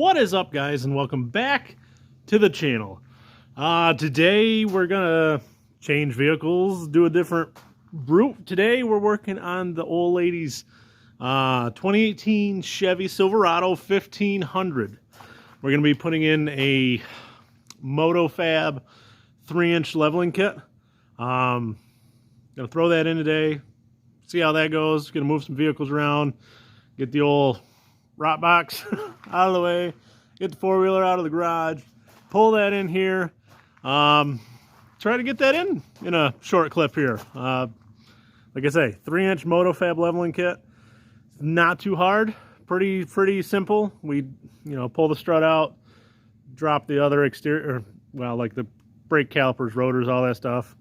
What is up, guys, and welcome back to the channel. Today we're gonna change vehicles, do a different route. Today we're working on the old lady's 2018 Chevy Silverado 1500. We're gonna be putting in a Motofab 3-inch leveling kit. Gonna throw that in today, see how that goes. Gonna move some vehicles around, get the old rot box out of the way, get the four-wheeler out of the garage, pull that in here, try to get that in a short clip here. Like I say, 3-inch Motofab leveling kit. Not too hard, pretty simple. We pull the strut out, drop the other exterior, well, like the brake calipers, rotors, all that stuff.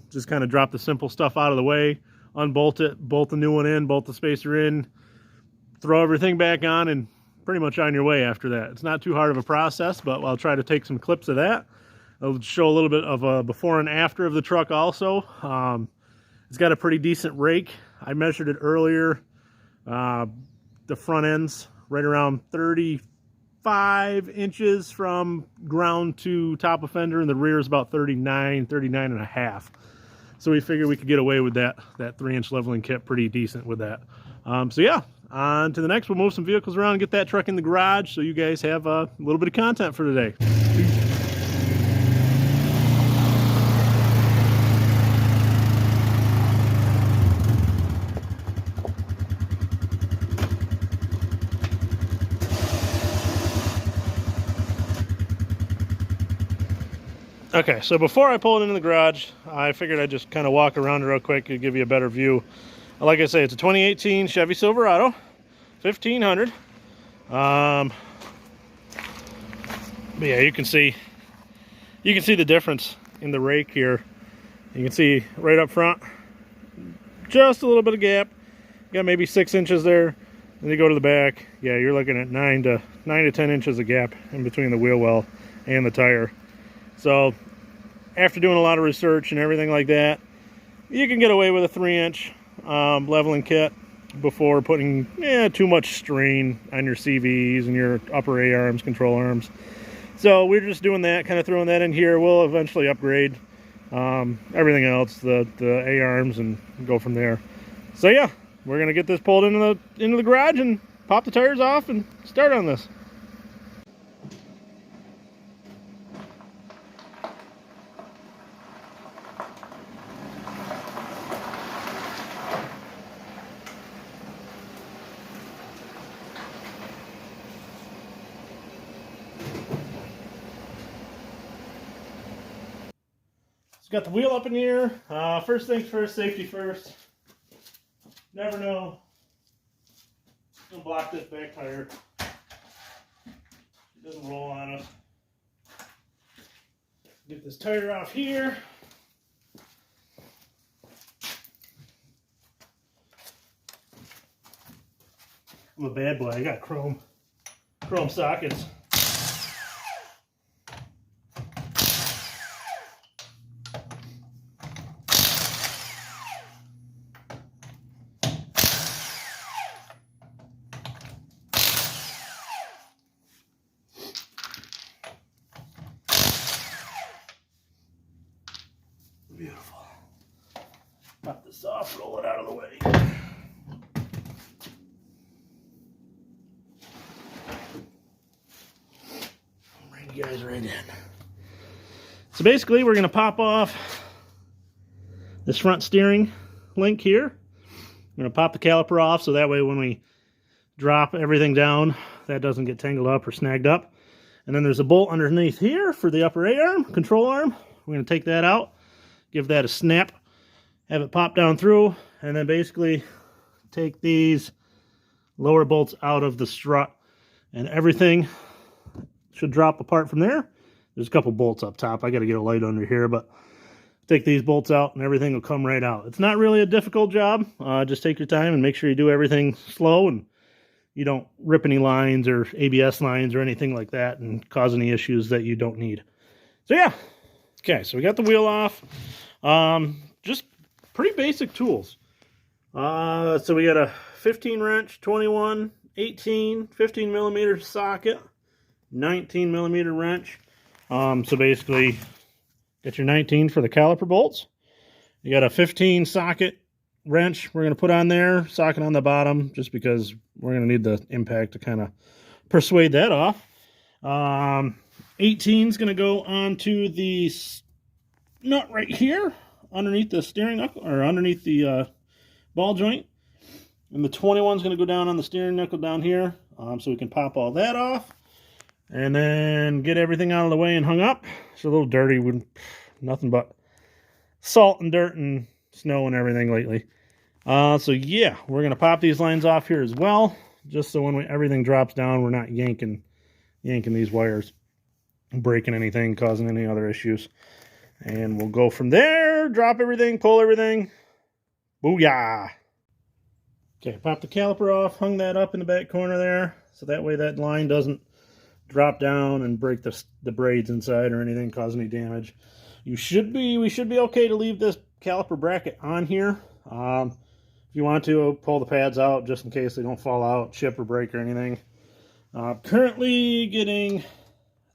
Just kind of drop the simple stuff out of the way, unbolt it, bolt the new one in, bolt the spacer in, throw everything back on, and pretty much on your way after that. It's not too hard of a process, but I'll try to take some clips of that. I'll show a little bit of a before and after of the truck also. It's got a pretty decent rake. I measured it earlier. The front end's right around 35 inches from ground to top of fender, and the rear is about 39 and a half. So we figured we could get away with that 3-inch leveling kit pretty decent with that. So yeah, on to the next. We'll move some vehicles around and get that truck in the garage so you guys have a little bit of content for today. Okay, so before I pull it into the garage, I figured I'd just kind of walk around it real quick to give you a better view. Like I say, it's a 2018 Chevy Silverado 1500. But yeah, you can see the difference in the rake here. You can see right up front, just a little bit of gap. You got maybe 6 inches there. Then you go to the back, yeah, you're looking at 9 to 10 inches of gap in between the wheel well and the tire. So after doing a lot of research and everything like that, you can get away with a 3-inch leveling kit before putting too much strain on your CVs and your upper A-arms, control arms. So we're just doing that, kind of throwing that in here. We'll eventually upgrade everything else, the A-arms, and go from there. So yeah, we're gonna get this pulled into the garage and pop the tires off and start on this. Got the wheel up in here. First things first, safety first. Never know. Gonna block this back tire. It doesn't roll on us. Get this tire off here. I'm a bad boy. I got chrome sockets. Beautiful. Pop this off, roll it out of the way. Bring you guys right in. So basically, we're going to pop off this front steering link here. I'm going to pop the caliper off so that way when we drop everything down, that doesn't get tangled up or snagged up. And then there's a bolt underneath here for the upper A-arm, control arm. We're going to take that out, give that a snap, have it pop down through, and then basically take these lower bolts out of the strut, and everything should drop apart from there. There's a couple bolts up top. I got to get a light under here, but take these bolts out and everything will come right out. It's not really a difficult job. Just take your time and make sure you do everything slow and you don't rip any lines or ABS lines or anything like that and cause any issues that you don't need. So yeah. Okay, so we got the wheel off. Just pretty basic tools. So we got a 15 wrench, 21, 18, 15 millimeter socket, 19 millimeter wrench. So basically, get your 19 for the caliper bolts. You got a 15 socket wrench we're going to put on there, socket on the bottom, just because we're going to need the impact to kind of persuade that off. 18 is going to go onto the nut right here, underneath the steering knuckle, or underneath the ball joint. And the 21 is going to go down on the steering knuckle down here, so we can pop all that off. And then get everything out of the way and hung up. It's a little dirty with nothing but salt and dirt and snow and everything lately. So yeah, we're going to pop these lines off here as well, just so when everything drops down, we're not yanking these wires, breaking anything, causing any other issues. And we'll go from there, drop everything, pull everything. Booyah! Okay, pop the caliper off, hung that up in the back corner there, so that way that line doesn't drop down and break the braids inside or anything, cause any damage. We should be okay to leave this caliper bracket on here. If you want to, pull the pads out just in case they don't fall out, chip or break or anything. Currently getting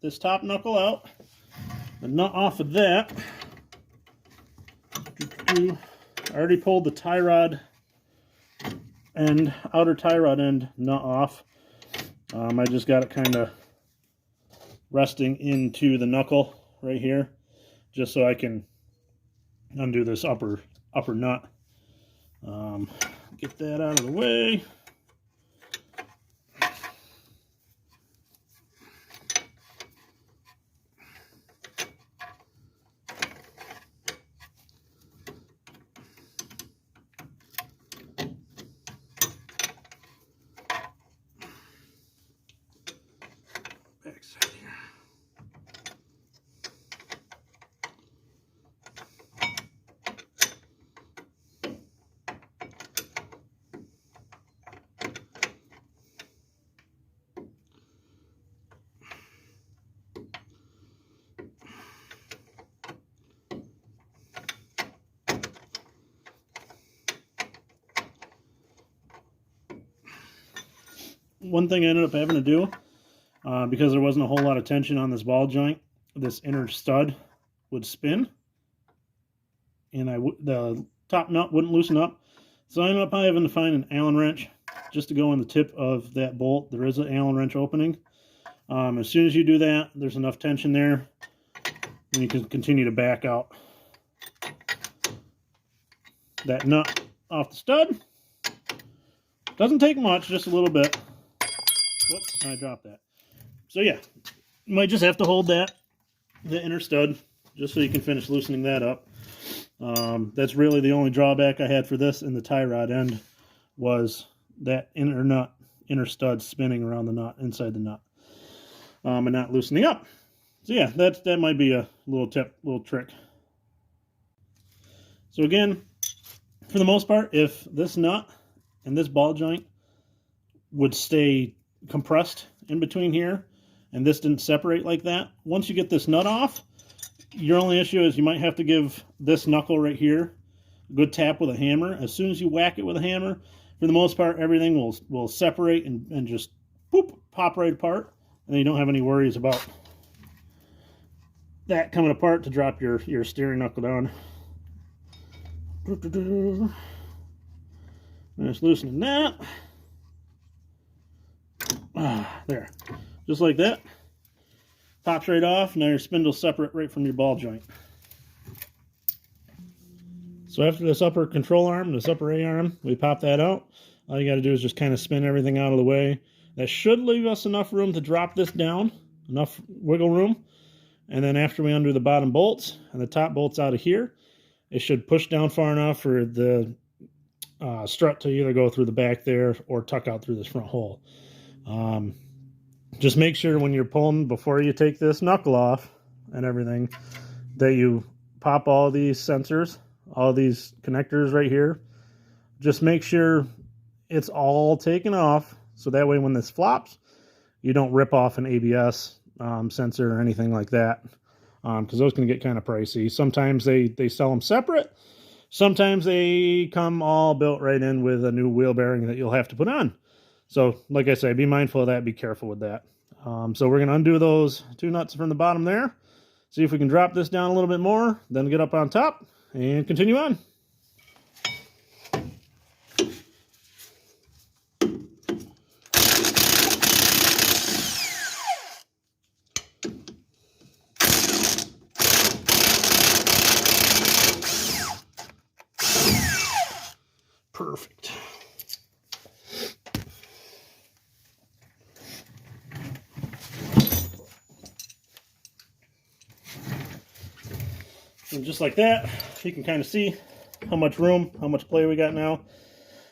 this top knuckle out, the nut off of that. I already pulled the tie rod and outer tie rod end nut off. I just got it kind of resting into the knuckle right here, just so I can undo this upper nut. Get that out of the way. Backside here. One thing I ended up having to do, because there wasn't a whole lot of tension on this ball joint, this inner stud would spin, and the top nut wouldn't loosen up. So I ended up having to find an Allen wrench just to go on the tip of that bolt. There is an Allen wrench opening. As soon as you do that, there's enough tension there, and you can continue to back out that nut off the stud. Doesn't take much, just a little bit. Whoops, I dropped that. So yeah, you might just have to hold the inner stud, just so you can finish loosening that up. That's really the only drawback I had for this in the tie rod end, was that inner stud spinning around the nut, inside the nut, and not loosening up. So yeah, that might be a little tip, little trick. So again, for the most part, if this nut and this ball joint would stay compressed in between here, and this didn't separate like that, once you get this nut off, your only issue is you might have to give this knuckle right here a good tap with a hammer. As soon as you whack it with a hammer, for the most part, everything will separate and just boop, pop right apart, and then you don't have any worries about that coming apart to drop your steering knuckle down. Just loosening that. There, just like that. Pops right off. Now your spindle's separate right from your ball joint. So after this upper control arm, this upper A arm, we pop that out. All you got to do is just kind of spin everything out of the way. That should leave us enough room to drop this down, enough wiggle room. And then after we undo the bottom bolts and the top bolts out of here, it should push down far enough for the strut to either go through the back there or tuck out through this front hole. Just make sure when you're pulling, before you take this knuckle off and everything, that you pop all these sensors, all these connectors right here. Just make sure it's all taken off, so that way when this flops, you don't rip off an ABS sensor or anything like that, because those can get kind of pricey. Sometimes they sell them separate. Sometimes they come all built right in with a new wheel bearing that you'll have to put on. So like I say, be mindful of that, be careful with that. So we're going to undo those 2 nuts from the bottom there, see if we can drop this down a little bit more, then get up on top and continue on. Perfect. And just like that, you can kind of see how much room, how much play we got now.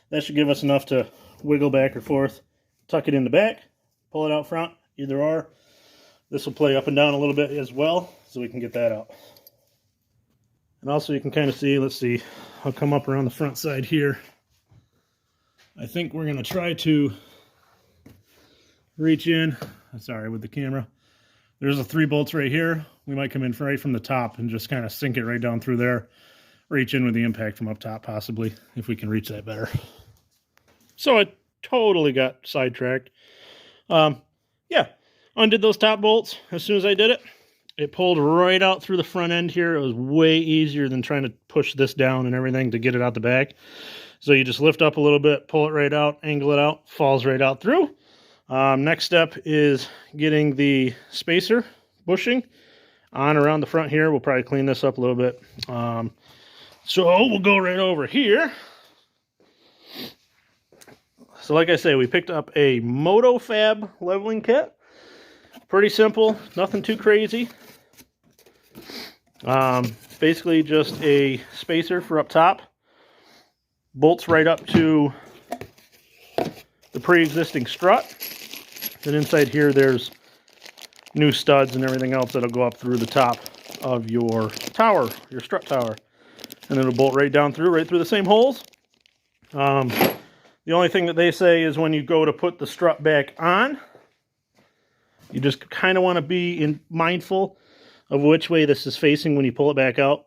That should give us enough to wiggle back or forth, tuck it in the back, pull it out front, either or. This will play up and down a little bit as well, so we can get that out. And also you can kind of see, let's see, I'll come up around the front side here. I think we're going to try to reach in, sorry, with the camera. There's the 3 bolts right here. We might come in right from the top and just kind of sink it right down through there. Reach in with the impact from up top, possibly, if we can reach that better. So I totally got sidetracked. Yeah, undid those top bolts as soon as I did it. It pulled right out through the front end here. It was way easier than trying to push this down and everything to get it out the back. So you just lift up a little bit, pull it right out, angle it out, falls right out through. Next step is getting the spacer bushing on around the front here. We'll probably clean this up a little bit. So we'll go right over here. So like I say, we picked up a Motofab leveling kit. Pretty simple, nothing too crazy. Basically just a spacer for up top. Bolts right up to the pre-existing strut. And inside here there's new studs and everything else that'll go up through the top of your tower, your strut tower. And it'll bolt right down through, right through the same holes. The only thing that they say is when you go to put the strut back on, you just kind of want to be mindful of which way this is facing when you pull it back out.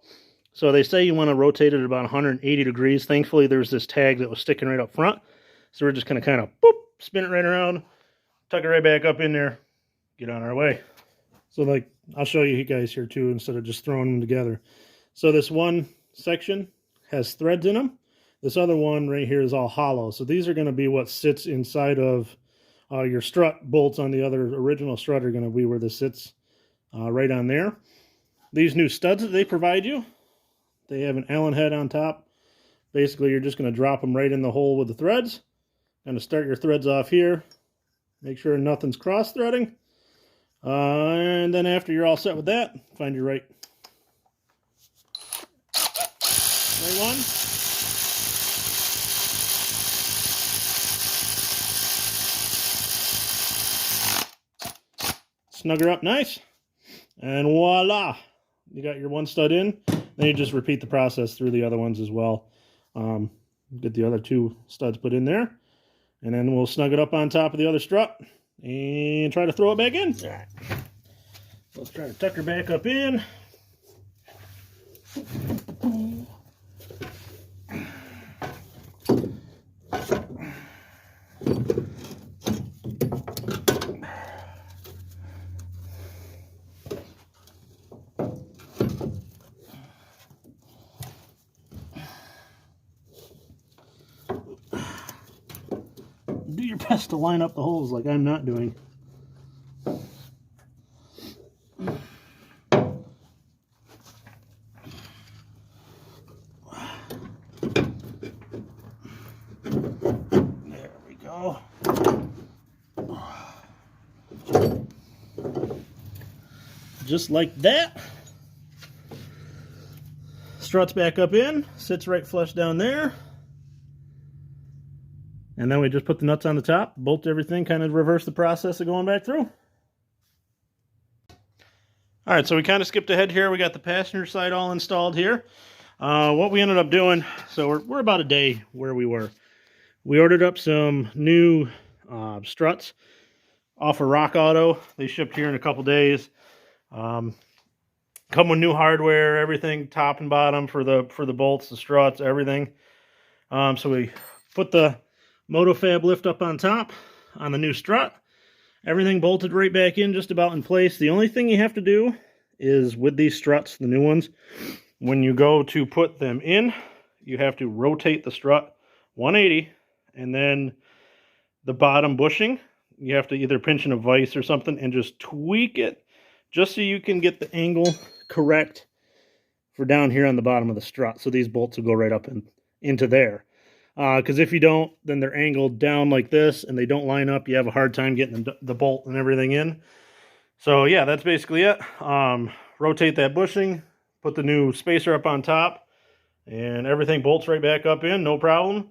So they say you want to rotate it at about 180 degrees. Thankfully, there's this tag that was sticking right up front. So we're just going to kind of boop, spin it right around, tuck it right back up in there, get on our way. So like, I'll show you guys here too, instead of just throwing them together. So this one section has threads in them. This other one right here is all hollow. So these are going to be what sits inside of your strut bolts on the other original strut are going to be where this sits right on there. These new studs that they provide you, they have an Allen head on top. Basically, you're just going to drop them right in the hole with the threads. Going to start your threads off here. Make sure nothing's cross-threading. And then after you're all set with that, find your right one. Snug her up nice. And voila! You got your one stud in. Then you just repeat the process through the other ones as well. Get the other 2 studs put in there. And then we'll snug it up on top of the other strut and try to throw it back in. All right. Let's try to tuck her back up in. Do your best to line up the holes like I'm not doing. There we go. Just like that. Struts back up in, sits right flush down there. And then we just put the nuts on the top, bolt everything, kind of reverse the process of going back through. All right, so we kind of skipped ahead here. We got the passenger side all installed here. What we ended up doing, so we're about a day where we were. We ordered up some new struts off of Rock Auto. They shipped here in a couple days. Come with new hardware, everything, top and bottom for the bolts, the struts, everything. So we put the Motofab lift up on top on the new strut. Everything bolted right back in, just about in place. The only thing you have to do is with these struts, the new ones, when you go to put them in, you have to rotate the strut 180, and then the bottom bushing, you have to either pinch in a vise or something and just tweak it just so you can get the angle correct for down here on the bottom of the strut. So these bolts will go right up into there. Because if you don't, then they're angled down like this and they don't line up. You have a hard time getting the bolt and everything in. So yeah, that's basically it. Rotate that bushing, put the new spacer up on top, and everything bolts right back up in, no problem.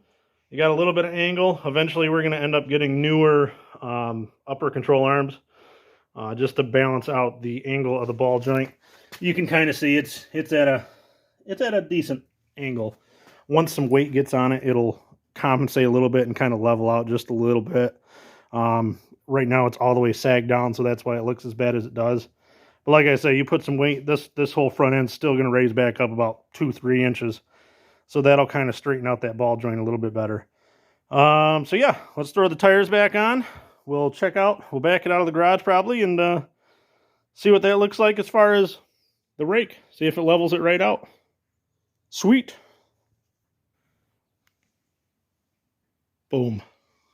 You got a little bit of angle. Eventually we're going to end up getting newer upper control arms just to balance out the angle of the ball joint. You can kind of see it's at a decent angle. Once some weight gets on it, it'll compensate a little bit and kind of level out just a little bit. Right now it's all the way sagged down, so that's why it looks as bad as it does. But like I say, you put some weight, this whole front end's still going to raise back up about 2-3 inches. So that'll kind of straighten out that ball joint a little bit better. So yeah, let's throw the tires back on. We'll back it out of the garage probably and see what that looks like as far as the rake. See if it levels it right out. Sweet. Boom.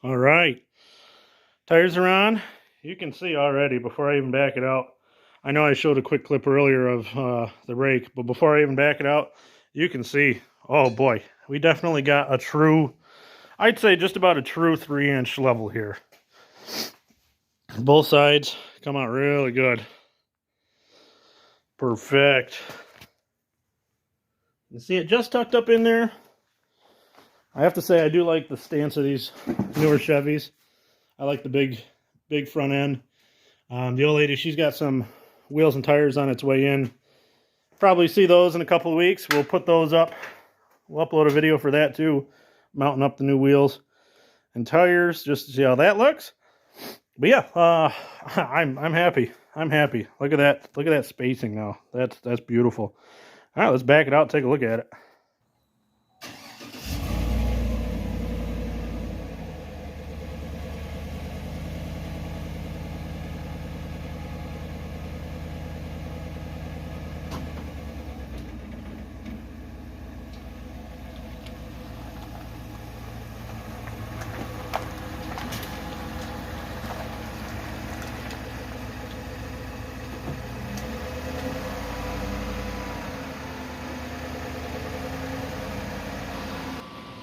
All right. Tires are on. You can see already before I even back it out. I know I showed a quick clip earlier of the rake, but before I even back it out, you can see, oh boy, we definitely got a true, I'd say just about a true 3-inch level here. Both sides come out really good. Perfect. You see it just tucked up in there. I have to say I do like the stance of these newer Chevys. I like the big front end. The old lady, she's got some wheels and tires on its way in. Probably see those in a couple of weeks. We'll put those up. We'll upload a video for that too, mounting up the new wheels and tires just to see how that looks. But yeah, I'm happy. I'm happy. Look at that. Look at that spacing now. That's beautiful. All right, let's back it out and take a look at it.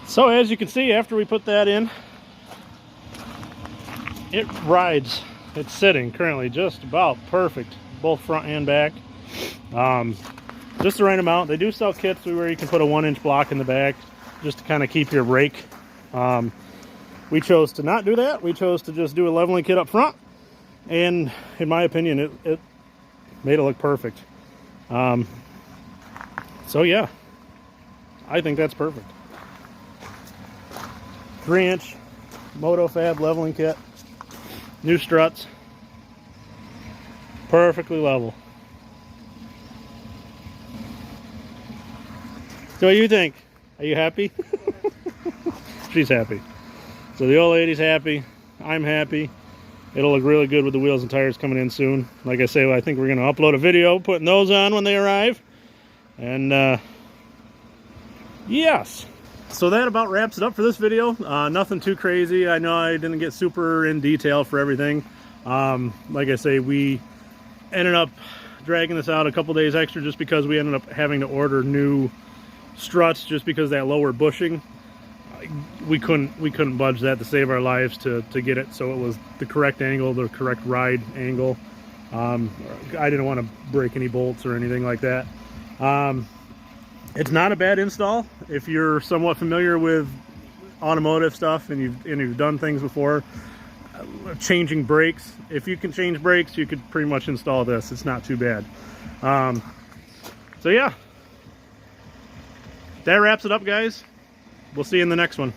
So as you can see, after we put that in, it rides. It's sitting currently just about perfect, both front and back. Just the right amount. They do sell kits where you can put a 1-inch block in the back just to kind of keep your rake. We chose to not do that. We chose to just do a leveling kit up front, and in my opinion, it made it look perfect. So yeah, I think that's perfect. 3-inch Motofab leveling kit, new struts, perfectly level. So what do you think? Are you happy? She's happy. So the old lady's happy. I'm happy. It'll look really good with the wheels and tires coming in soon. Like I say, I think we're going to upload a video putting those on when they arrive. And yes. So that about wraps it up for this video. Nothing too crazy. I know I didn't get super in detail for everything. Like I say, we ended up dragging this out a couple days extra just because we ended up having to order new struts just because that lower bushing. We couldn't budge that to save our lives to get it so it was the correct angle, the correct ride angle. I didn't want to break any bolts or anything like that. It's not a bad install if you're somewhat familiar with automotive stuff and you've done things before. Changing brakes, if you can change brakes, you could pretty much install this. It's not too bad. So yeah, that wraps it up, guys. We'll see you in the next one.